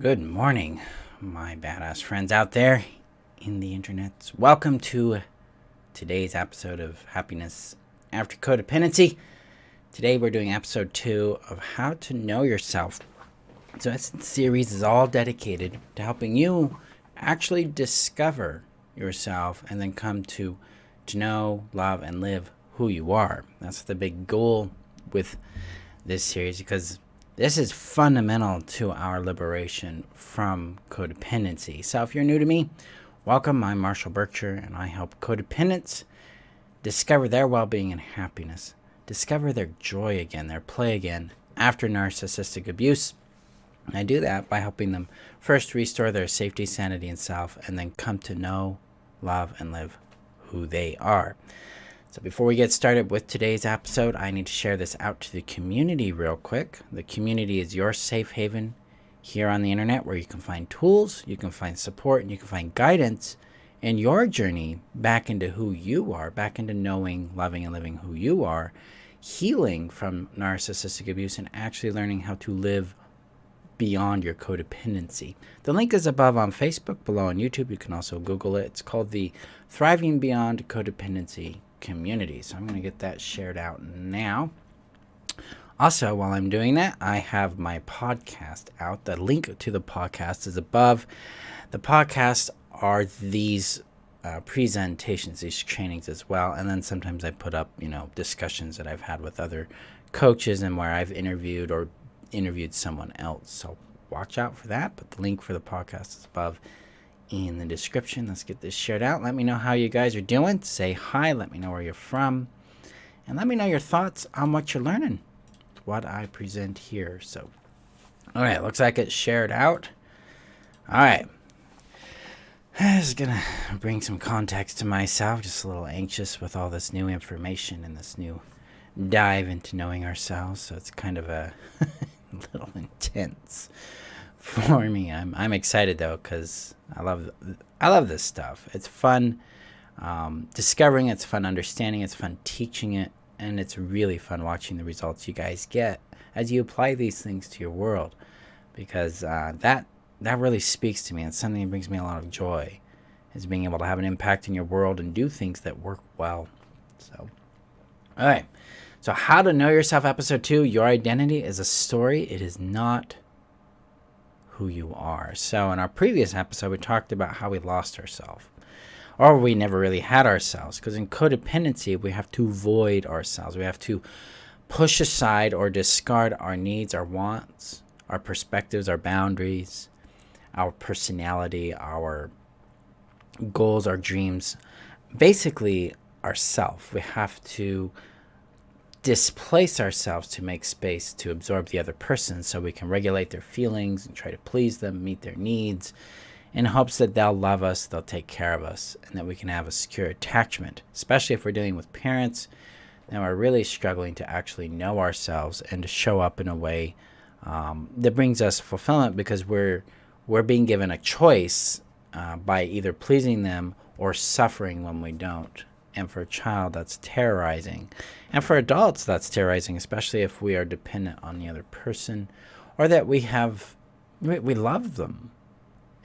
Good morning, my badass friends out there in the internet. Welcome to today's episode of Happiness After Codependency. Today we're doing episode 2 of How to Know Yourself. So this series is all dedicated to helping you actually discover yourself and then come to know, love, and live who you are. That's the big goal with this series, because this is fundamental to our liberation from codependency. So if you're new to me, welcome. I'm Marshall Berkshire, and I help codependents discover their well-being and happiness, discover their joy again, their play again after narcissistic abuse. And I do that by helping them first restore their safety, sanity, and self, and then come to know, love, and live who they are. So before we get started with today's episode, I need to share this out to the community real quick. The community is your safe haven here on the internet, where you can find tools, you can find support, and you can find guidance in your journey back into who you are, back into knowing, loving, and living who you are, healing from narcissistic abuse, and actually learning how to live beyond your codependency. The link is above on Facebook, below on YouTube. You can also Google it. It's called the Thriving Beyond Codependency Community. So I'm going to get that shared out now. Also, while I'm doing that, I have my podcast out. The link to the podcast is above. The podcasts are these presentations, these trainings as well. And then sometimes I put up, discussions that I've had with other coaches and where I've interviewed someone else. So watch out for that. But the link for the podcast is above in the description. Let's get this shared out. Let me know how you guys are doing. Say hi. Let me know where you're from. And let me know your thoughts on what you're learning, what I present here. So, all right. Looks like it's shared out. All right. This is going to bring some context to myself. Just a little anxious with all this new information and this new dive into knowing ourselves. So it's kind of a little intense for me. I'm excited though, because I love this stuff. It's fun discovering, it's fun understanding, it's fun teaching it, and it's really fun watching the results you guys get as you apply these things to your world, because that really speaks to me. It's something that brings me a lot of joy, is being able to have an impact in your world and do things that work well. So, all right. So How to Know Yourself, episode 2, Your Identity is a Story. It is not who you are. So in our previous episode, we talked about how we lost ourselves, or we never really had ourselves, because in codependency, we have to void ourselves. We have to push aside or discard our needs, our wants, our perspectives, our boundaries, our personality, our goals, our dreams, basically ourself. We have to displace ourselves to make space to absorb the other person, so we can regulate their feelings and try to please them, meet their needs, in hopes that they'll love us, they'll take care of us, and that we can have a secure attachment, especially if we're dealing with parents and we're really struggling to actually know ourselves and to show up in a way that brings us fulfillment, because we're being given a choice by either pleasing them or suffering when we don't. And for a child, that's terrorizing. And for adults, that's terrorizing, especially if we are dependent on the other person, or that we love them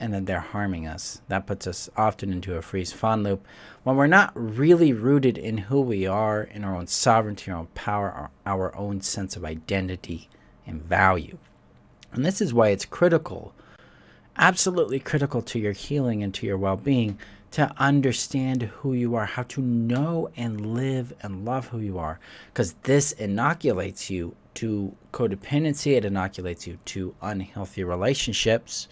and then they're harming us. That puts us often into a freeze-fawn loop when we're not really rooted in who we are, in our own sovereignty, our own power, our own sense of identity and value. And this is why it's critical, absolutely critical to your healing and to your well-being, to understand who you are, how to know and live and love who you are, because this inoculates you to codependency. It inoculates you to unhealthy relationships,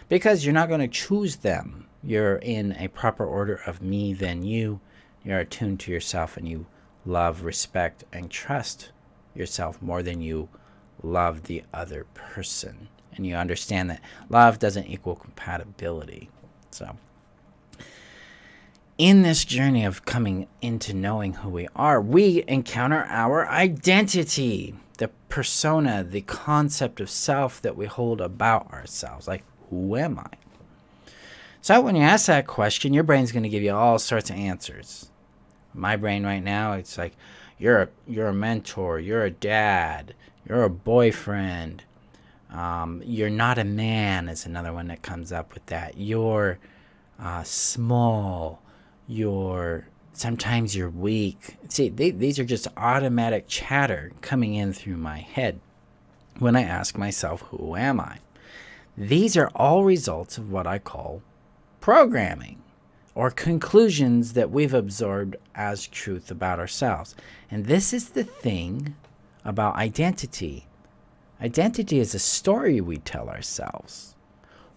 because you're not going to choose them. You're in a proper order of me, then you. You're attuned to yourself, and you love, respect, and trust yourself more than you love the other person. And you understand that love doesn't equal compatibility. So in this journey of coming into knowing who we are, we encounter our identity, the persona, the concept of self that we hold about ourselves. Like, who am I? So when you ask that question, your brain's going to give you all sorts of answers. My brain right now, it's like, you're a mentor, you're a dad, you're a boyfriend, You're not a man is another one that comes up with that. You're small. Sometimes you're weak. See, these are just automatic chatter coming in through my head when I ask myself, who am I? These are all results of what I call programming, or conclusions that we've absorbed as truth about ourselves. And this is the thing about identity. Identity is a story we tell ourselves.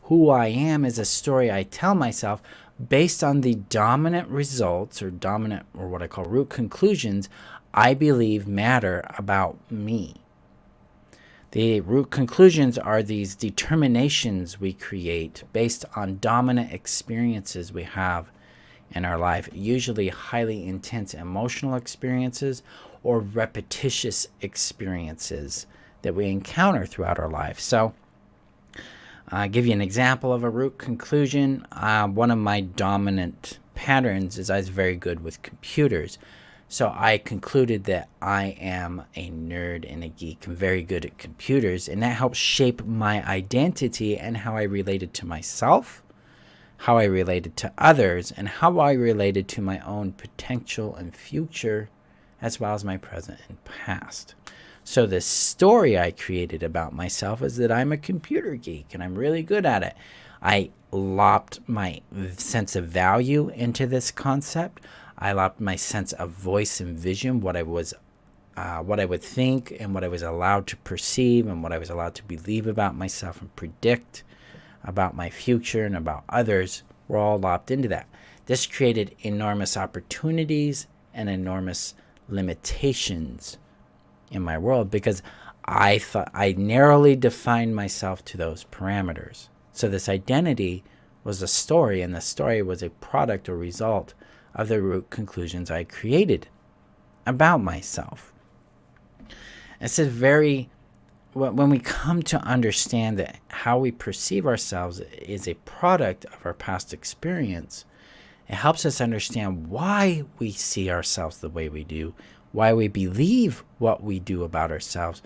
Who I am is a story I tell myself based on the dominant results, or what I call root conclusions, I believe matter about me. The root conclusions are these determinations we create based on dominant experiences we have in our life, usually highly intense emotional experiences or repetitious experiences that we encounter throughout our life. So I'll give you an example of a root conclusion. One of my dominant patterns is I was very good with computers. So I concluded that I am a nerd and a geek. I'm very good at computers, and that helps shape my identity and how I related to myself, how I related to others, and how I related to my own potential and future, as well as my present and past. So the story I created about myself is that I'm a computer geek and I'm really good at it. I lopped my sense of value into this concept. I lopped my sense of voice and vision, what I would think and what I was allowed to perceive and what I was allowed to believe about myself and predict about my future and about others, were all lopped into that. This created enormous opportunities and enormous limitations in my world because I thought I narrowly defined myself to those parameters. So this identity was a story, and the story was a product or result of the root conclusions I created about myself. It's when we come to understand that how we perceive ourselves is a product of our past experience, it helps us understand why we see ourselves the way we do, why we believe what we do about ourselves,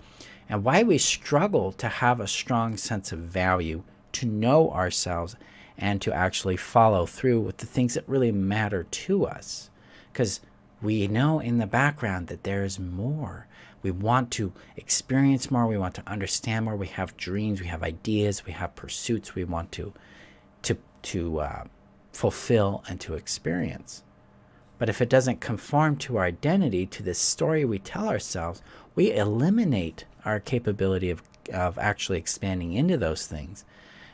and why we struggle to have a strong sense of value, to know ourselves, and to actually follow through with the things that really matter to us. Because we know in the background that there is more. We want to experience more. We want to understand more. We have dreams. We have ideas. We have pursuits we want to fulfill and to experience. But if it doesn't conform to our identity, to this story we tell ourselves, we eliminate our capability of actually expanding into those things.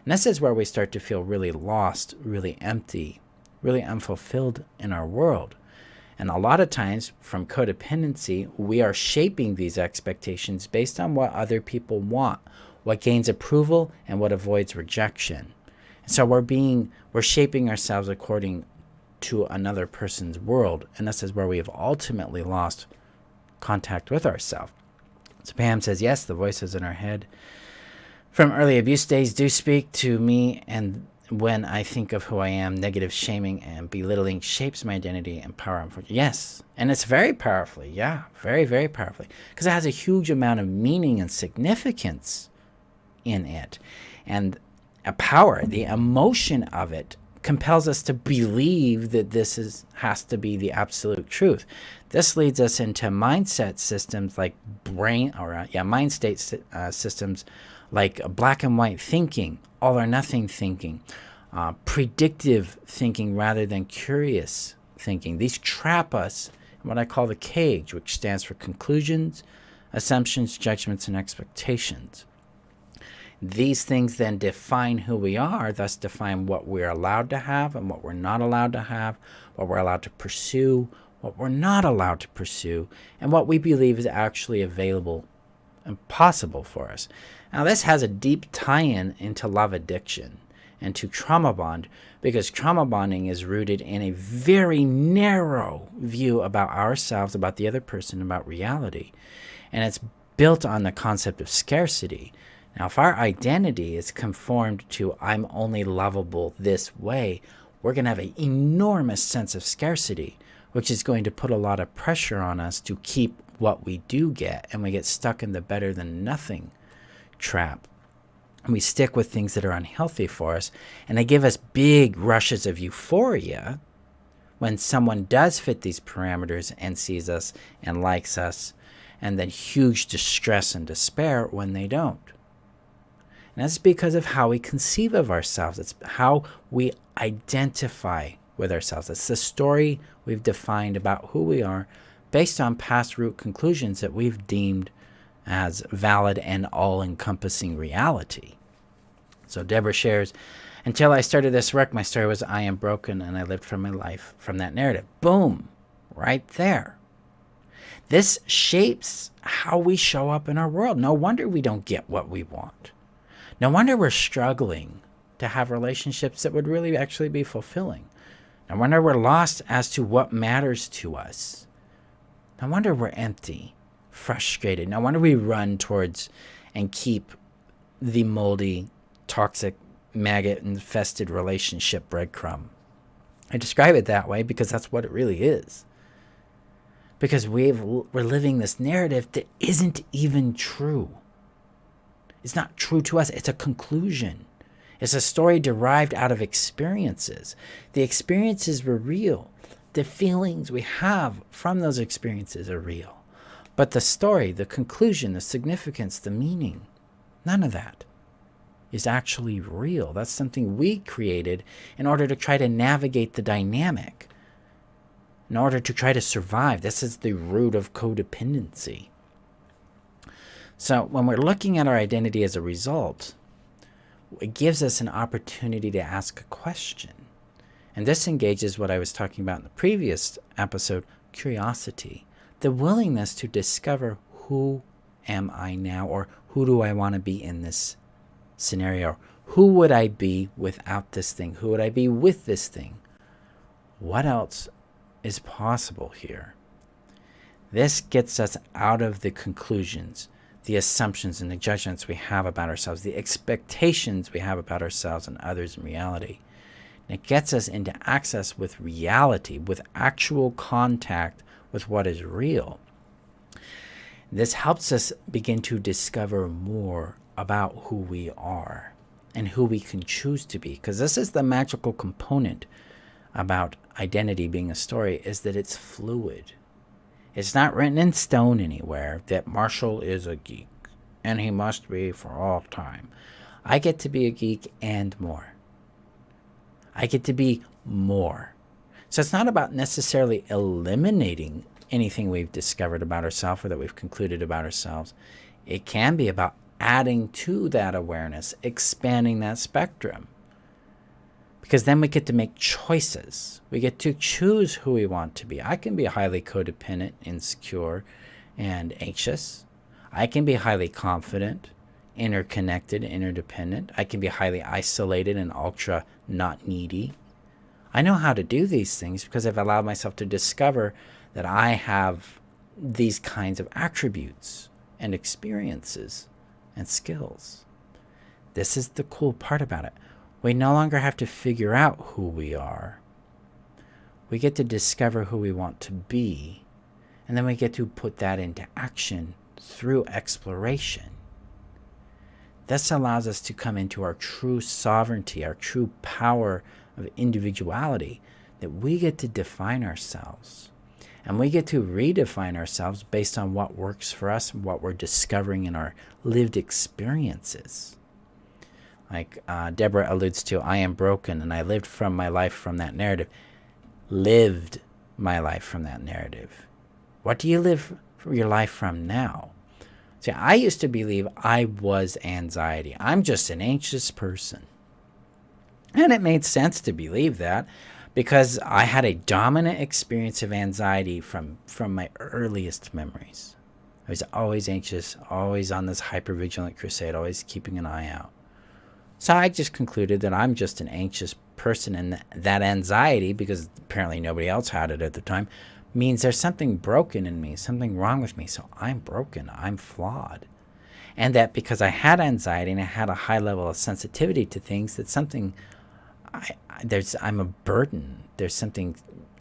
And this is where we start to feel really lost, really empty, really unfulfilled in our world. And a lot of times from codependency, we are shaping these expectations based on what other people want, what gains approval and what avoids rejection. And so we're shaping ourselves according to another person's world. And this is where we have ultimately lost contact with ourselves. So Pam says, yes, the voices in our head from early abuse days do speak to me, and when I think of who I am, negative shaming and belittling shapes my identity and power. Yes, and it's very powerfully, yeah, very, very powerfully, because it has a huge amount of meaning and significance in it. And a power, the emotion of it, compels us to believe that has to be the absolute truth. This leads us into mindset systems like mind state systems like black and white thinking, all or nothing thinking, predictive thinking rather than curious thinking. These trap us in what I call the cage, which stands for conclusions, assumptions, judgments, and expectations. These things then define who we are, thus define what we're allowed to have and what we're not allowed to have, what we're allowed to pursue, what we're not allowed to pursue, and what we believe is actually available and possible for us. Now, this has a deep tie-in into love addiction and to trauma bond, because trauma bonding is rooted in a very narrow view about ourselves, about the other person, about reality. And it's built on the concept of scarcity. Now, if our identity is conformed to I'm only lovable this way, we're going to have an enormous sense of scarcity, which is going to put a lot of pressure on us to keep what we do get, and we get stuck in the better than nothing trap. and we stick with things that are unhealthy for us, and they give us big rushes of euphoria when someone does fit these parameters and sees us and likes us, and then huge distress and despair when they don't. And that's because of how we conceive of ourselves. It's how we identify with ourselves. It's the story we've defined about who we are based on past root conclusions that we've deemed as valid and all-encompassing reality. So Deborah shares, until I started this work, my story was I am broken, and I lived from my life from that narrative. Boom, right there. This shapes how we show up in our world. No wonder we don't get what we want. No wonder we're struggling to have relationships that would really actually be fulfilling. No wonder we're lost as to what matters to us. No wonder we're empty, frustrated. No wonder we run towards and keep the moldy, toxic, maggot-infested relationship breadcrumb. I describe it that way because that's what it really is. Because we're living this narrative that isn't even true. It's not true to us. It's a conclusion. It's a story derived out of experiences. The experiences were real. The feelings we have from those experiences are real. But the story, the conclusion, the significance, the meaning, none of that is actually real. That's something we created in order to try to navigate the dynamic, in order to try to survive. This is the root of codependency. So when we're looking at our identity as a result, it gives us an opportunity to ask a question. And this engages what I was talking about in the previous episode, curiosity, the willingness to discover who am I now, or who do I want to be in this scenario? Who would I be without this thing? Who would I be with this thing? What else is possible here? This gets us out of the conclusions, the assumptions and the judgments we have about ourselves, the expectations we have about ourselves and others in reality. And it gets us into access with reality, with actual contact with what is real. This helps us begin to discover more about who we are and who we can choose to be. Because this is the magical component about identity being a story, is that it's fluid. It's not written in stone anywhere that Marshall is a geek and he must be for all time. I get to be a geek and more. I get to be more. So it's not about necessarily eliminating anything we've discovered about ourselves or that we've concluded about ourselves. It can be about adding to that awareness, expanding that spectrum. Because then we get to make choices. We get to choose who we want to be. I can be highly codependent, insecure, and anxious. I can be highly confident, interconnected, interdependent. I can be highly isolated and ultra not needy. I know how to do these things because I've allowed myself to discover that I have these kinds of attributes and experiences and skills. This is the cool part about it. We no longer have to figure out who we are. We get to discover who we want to be, and then we get to put that into action through exploration. This allows us to come into our true sovereignty, our true power of individuality, that we get to define ourselves. And we get to redefine ourselves based on what works for us and what we're discovering in our lived experiences. Like Deborah alludes to, I am broken and I lived from my life from that narrative. Lived my life from that narrative. What do you live your life from now? See, I used to believe I was anxiety. I'm just an anxious person. And it made sense to believe that because I had a dominant experience of anxiety from my earliest memories. I was always anxious, always on this hypervigilant crusade, always keeping an eye out. So I just concluded that I'm just an anxious person, and that anxiety, because apparently nobody else had it at the time, means there's something broken in me, something wrong with me. So I'm broken, I'm flawed. And that because I had anxiety and I had a high level of sensitivity to things, that something, I'm a burden. There's something,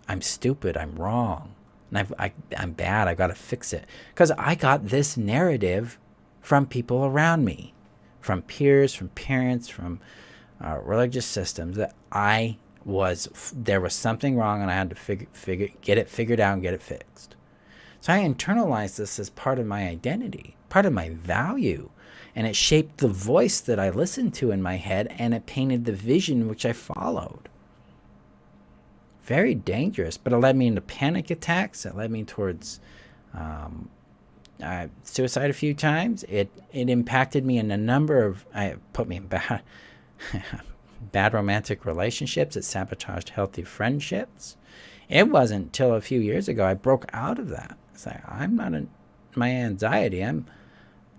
I'm stupid, I'm wrong, and I'm bad, I got to fix it. Because I got this narrative from people around me, from peers, from parents, from religious systems, that there was something wrong and I had to get it figured out and get it fixed. So I internalized this as part of my identity, part of my value, and it shaped the voice that I listened to in my head, and it painted the vision which I followed. Very dangerous, but it led me into panic attacks. It led me towards suicide a few times. It impacted me in a number of, put me in bad romantic relationships. It sabotaged healthy friendships. It wasn't till a few years ago I broke out of that. It's like, I'm not my anxiety.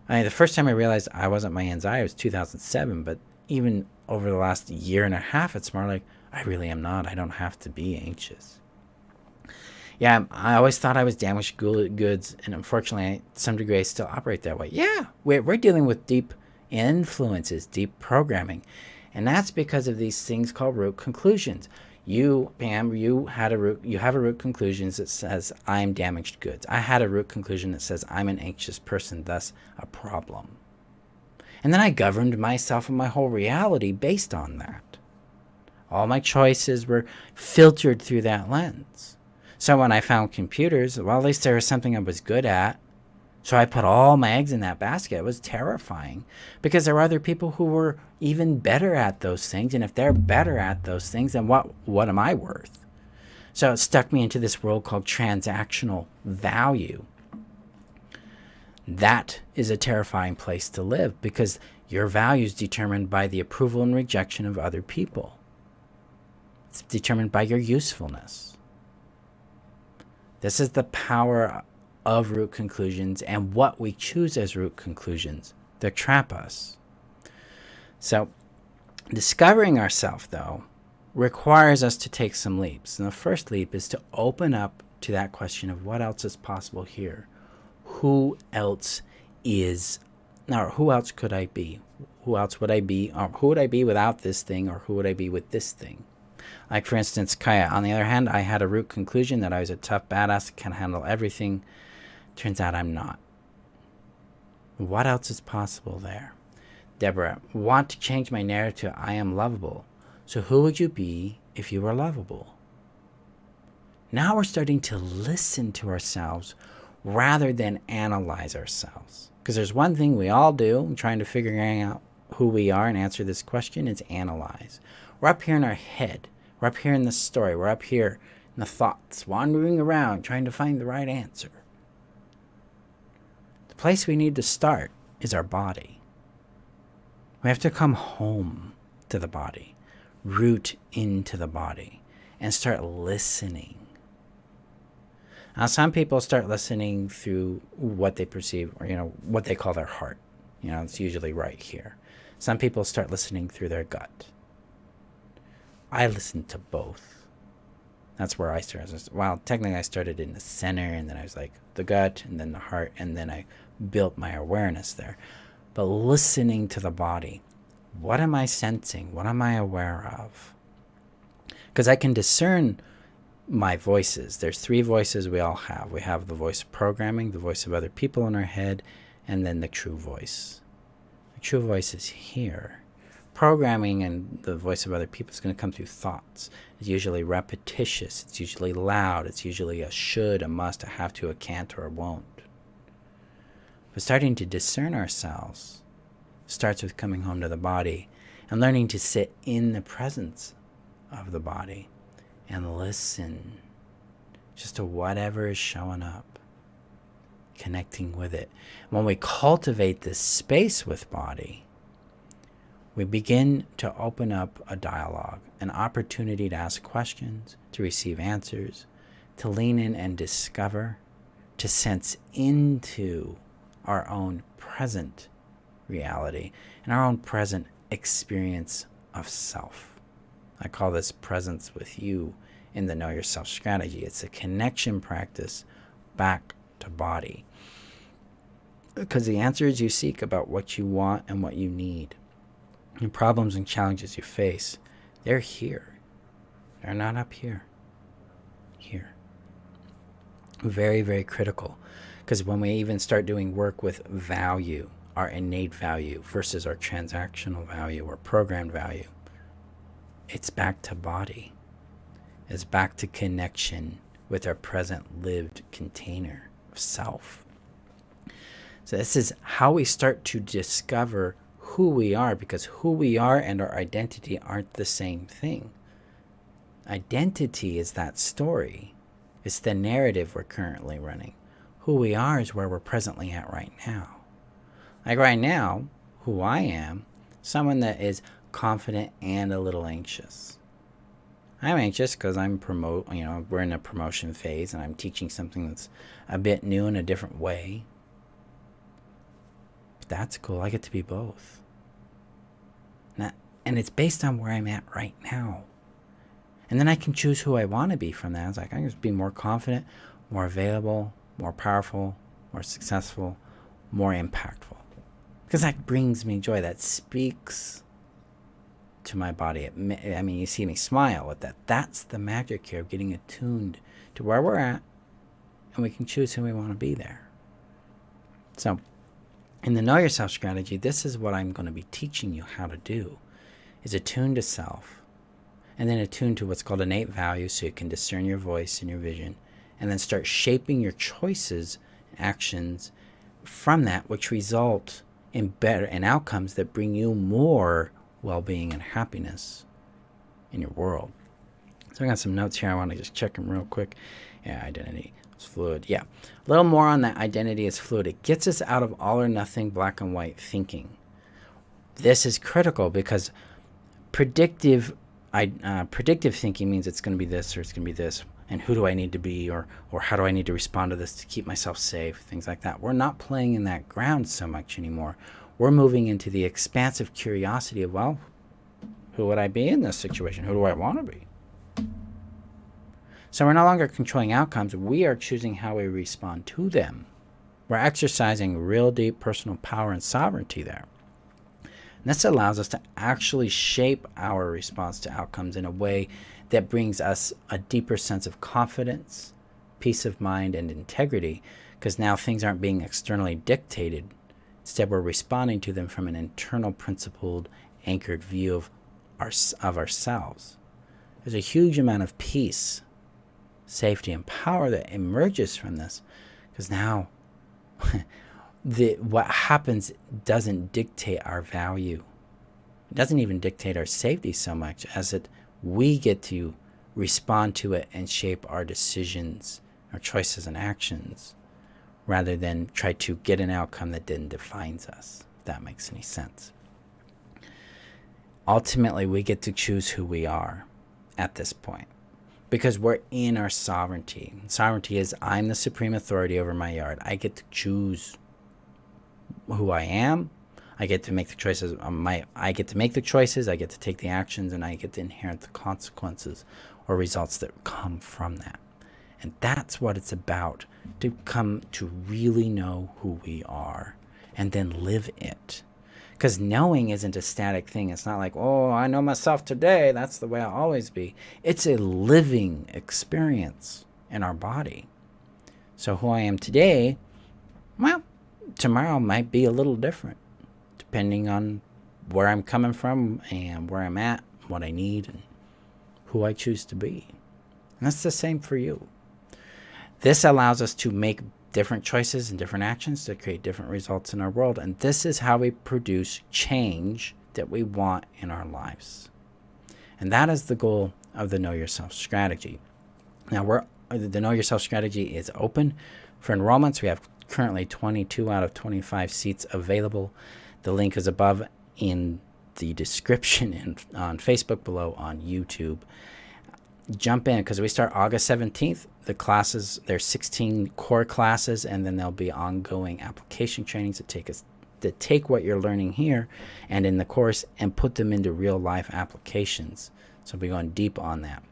The first time I realized I wasn't my anxiety was 2007, but even over the last year and a half, it's more like, I really am not. I don't have to be anxious. Yeah, I always thought I was damaged goods, and unfortunately, to some degree, I still operate that way. Yeah, we're dealing with deep influences, deep programming, and that's because of these things called root conclusions. You, Pam, you have a root conclusion that says I'm damaged goods. I had a root conclusion that says I'm an anxious person, thus a problem. And then I governed myself and my whole reality based on that. All my choices were filtered through that lens. So when I found computers, well, at least there was something I was good at. So I put all my eggs in that basket. It was terrifying because there were other people who were even better at those things. And if they're better at those things, then what am I worth? So it stuck me into this world called transactional value. That is a terrifying place to live because your value is determined by the approval and rejection of other people. It's determined by your usefulness. This is the power of root conclusions and what we choose as root conclusions that trap us. So, discovering ourselves, though, requires us to take some leaps. And the first leap is to open up to that question of what else is possible here. Who else could I be? Who else would I be? Or who would I be without this thing? Or who would I be with this thing? Like, for instance, Kaya. On the other hand, I had a root conclusion that I was a tough badass that can handle everything. Turns out I'm not. What else is possible there? Deborah, want to change my narrative to I am lovable. So who would you be if you were lovable? Now we're starting to listen to ourselves rather than analyze ourselves. Because there's one thing we all do, trying to figure out who we are and answer this question, is analyze. We're up here in our head. We're up here in the story. We're up here in the thoughts, wandering around, trying to find the right answer. The place we need to start is our body. We have to come home to the body, root into the body, and start listening. Now, some people start listening through what they perceive, or, what they call their heart. It's usually right here. Some people start listening through their gut. I listened to both. That's where I started. Well, technically I started in the center, and then I was like the gut, and then the heart, and then I built my awareness there. But listening to the body, what am I sensing? What am I aware of? Because I can discern my voices. There's 3 voices we all have. We have the voice of programming, the voice of other people in our head, and then the true voice. The true voice is here. Programming and the voice of other people is going to come through thoughts. It's usually repetitious. It's usually loud. It's usually a should, a must, a have to, a can't, or a won't. But starting to discern ourselves starts with coming home to the body and learning to sit in the presence of the body and listen just to whatever is showing up, connecting with it. When we cultivate this space with body, we begin to open up a dialogue, an opportunity to ask questions, to receive answers, to lean in and discover, to sense into our own present reality and our own present experience of self. I call this presence with you in the Know Yourself strategy. It's a connection practice back to body. Because the answers you seek about what you want and what you need, the problems and challenges you face, they're here. They're not up here. Here. Very, very critical. Because when we even start doing work with value, our innate value versus our transactional value or programmed value. It's back to body. It's back to connection with our present lived container of self. So this is how we start to discover who we are, because who we are and our identity aren't the same thing. Identity is that story. It's the narrative we're currently running. Who we are is where we're presently at right now. Like right now, who I am, someone that is confident and a little anxious. I'm anxious because we're in a promotion phase and I'm teaching something that's a bit new in a different way. But that's cool. I get to be both. And it's based on where I'm at right now. And then I can choose who I want to be from that. It's like, I can just be more confident, more available, more powerful, more successful, more impactful. Because that brings me joy. That speaks to my body. You see me smile with that. That's the magic here of getting attuned to where we're at, and we can choose who we want to be there. So, in the Know Yourself strategy, this is what I'm going to be teaching you how to do, is attune to self, and then attune to what's called innate value so you can discern your voice and your vision, and then start shaping your choices and actions from that, which result in outcomes that bring you more well-being and happiness in your world. So I got some notes here. I want to just check them real quick. Yeah, identity is fluid. Yeah, a little more on that. Identity is fluid. It gets us out of all or nothing black and white thinking. This is critical because predictive thinking means it's going to be this or it's going to be this, and who do I need to be, or how do I need to respond to this to keep myself safe, things like that. We're not playing in that ground so much anymore. We're moving into the expansive curiosity of, well, who would I be in this situation? Who do I want to be? So we're no longer controlling outcomes. We are choosing how we respond to them. We're exercising real deep personal power and sovereignty there. And this allows us to actually shape our response to outcomes in a way that brings us a deeper sense of confidence, peace of mind, and integrity, because now things aren't being externally dictated. Instead, we're responding to them from an internal, principled, anchored view of ourselves. There's a huge amount of peace, safety, and power that emerges from this, because now what happens doesn't dictate our value. It doesn't even dictate our safety so much as we get to respond to it and shape our decisions, our choices and actions, rather than try to get an outcome that then defines us, if that makes any sense. Ultimately, we get to choose who we are at this point, because we're in our sovereignty. Sovereignty is, I'm the supreme authority over my yard. I get to choose who I am. I get to make the choices. I get to take the actions, and I get to inherit the consequences or results that come from that. And that's what it's about, to come to really know who we are and then live it. Because knowing isn't a static thing. It's not like, oh, I know myself today, that's the way I'll always be. It's a living experience in our body. So who I am today, well, tomorrow might be a little different, depending on where I'm coming from and where I'm at, what I need, and who I choose to be. And that's the same for you. This allows us to make different choices and different actions to create different results in our world. And this is how we produce change that we want in our lives. And that is the goal of the Know Yourself strategy. Now, the Know Yourself strategy is open for enrollments. We have currently 22 out of 25 seats available. The link is above in the description and on Facebook, below on YouTube. Jump in, because we start August 17th. The classes, there's 16 core classes, and then there'll be ongoing application trainings that take what you're learning here and in the course and put them into real life applications. So we'll be going deep on that.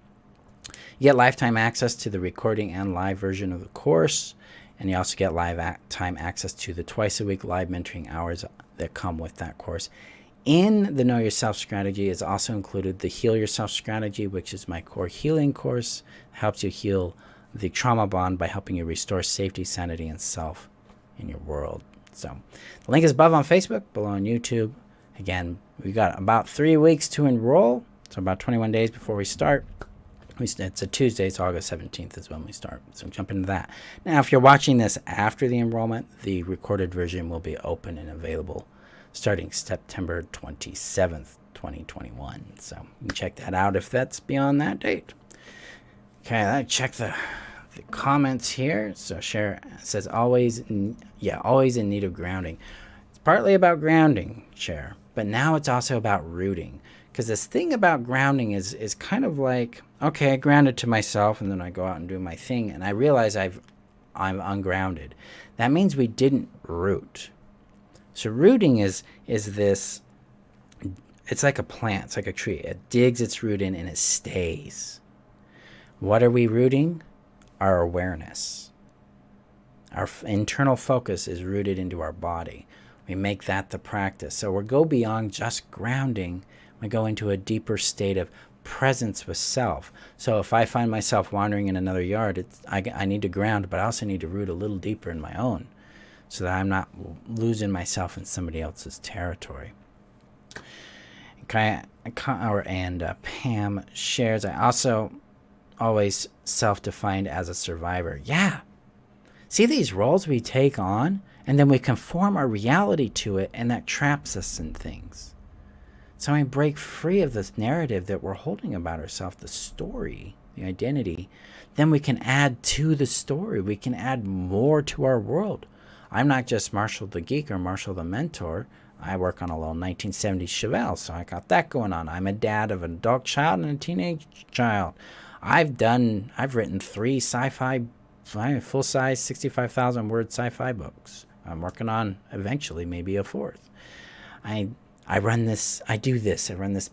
You get lifetime access to the recording and live version of the course, and you also get lifetime access to the twice a week live mentoring hours that come with that course. In the Know Yourself strategy is also included the Heal Yourself strategy, which is my core healing course. It helps you heal the trauma bond by helping you restore safety, sanity, and self in your world. So the link is above on Facebook, below on YouTube. Again, we've got about 3 weeks to enroll, so about 21 days before we start. It's a Tuesday, so August 17th is when we start. So jump into that. Now, if you're watching this after the enrollment, the recorded version will be open and available starting September 27th, 2021. So you can check that out if that's beyond that date. Okay, let's check the comments here. So Cher says always in need of grounding. It's partly about grounding, Cher, but now it's also about rooting. Because this thing about grounding is kind of like, okay, I grounded to myself, and then I go out and do my thing, and I realize I'm ungrounded. That means we didn't root. So rooting is this, it's like a plant, it's like a tree. It digs its root in and it stays. What are we rooting? Our awareness. Our internal focus is rooted into our body. We make that the practice. So we go beyond just grounding. We go into a deeper state of presence with self. So if I find myself wandering in another yard, I need to ground, but I also need to root a little deeper in my own so that I'm not losing myself in somebody else's territory. Pam shares, I also always self-defined as a survivor. Yeah. See these roles we take on, and then we conform our reality to it, and that traps us in things. So we break free of this narrative that we're holding about ourselves, the story, the identity. Then we can add to the story. We can add more to our world. I'm not just Marshall the Geek or Marshall the Mentor. I work on a little 1970s Chevelle, so I got that going on. I'm a dad of an adult child and a teenage child. I've written 3 sci-fi, full-size, 65,000-word sci-fi books. I'm working on, eventually, maybe a 4th. I run this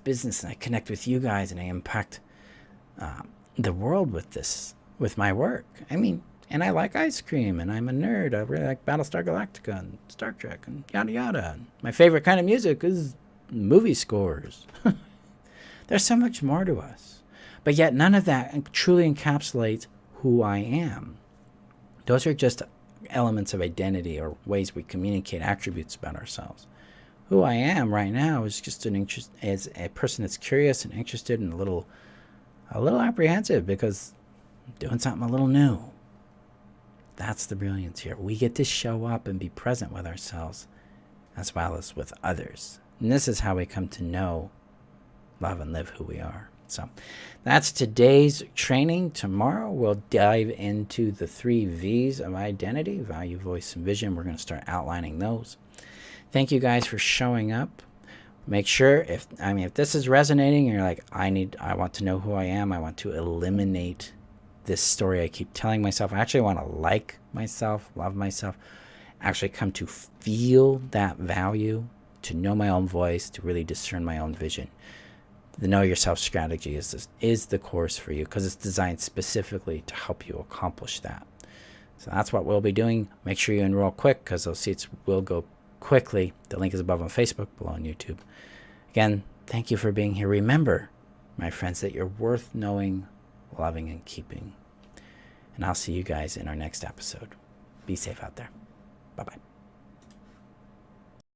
business, and I connect with you guys, and I impact the world with my work. I mean, and I like ice cream, and I'm a nerd. I really like Battlestar Galactica and Star Trek and yada yada. And my favorite kind of music is movie scores. There's so much more to us. But yet none of that truly encapsulates who I am. Those are just elements of identity or ways we communicate attributes about ourselves. Who I am right now is just as a person that's curious and interested and a little apprehensive because I'm doing something a little new. That's the brilliance here. We get to show up and be present with ourselves as well as with others. And this is how we come to know, love, and live who we are. So that's today's training. Tomorrow we'll dive into the 3 V's of identity: value, voice, and vision. We're going to start outlining those. Thank you guys for showing up. Make sure if this is resonating and you're like, I want to know who I am. I want to eliminate this story I keep telling myself. I actually want to like myself, love myself, actually come to feel that value, to know my own voice, to really discern my own vision. The Know Yourself strategy is the course for you because it's designed specifically to help you accomplish that. So that's what we'll be doing. Make sure you enroll quick because those seats will go quickly. The link is above on Facebook, below on YouTube. Again, thank you for being here. Remember, my friends, that you're worth knowing, loving, and keeping. And I'll see you guys in our next episode. Be safe out there. Bye-bye.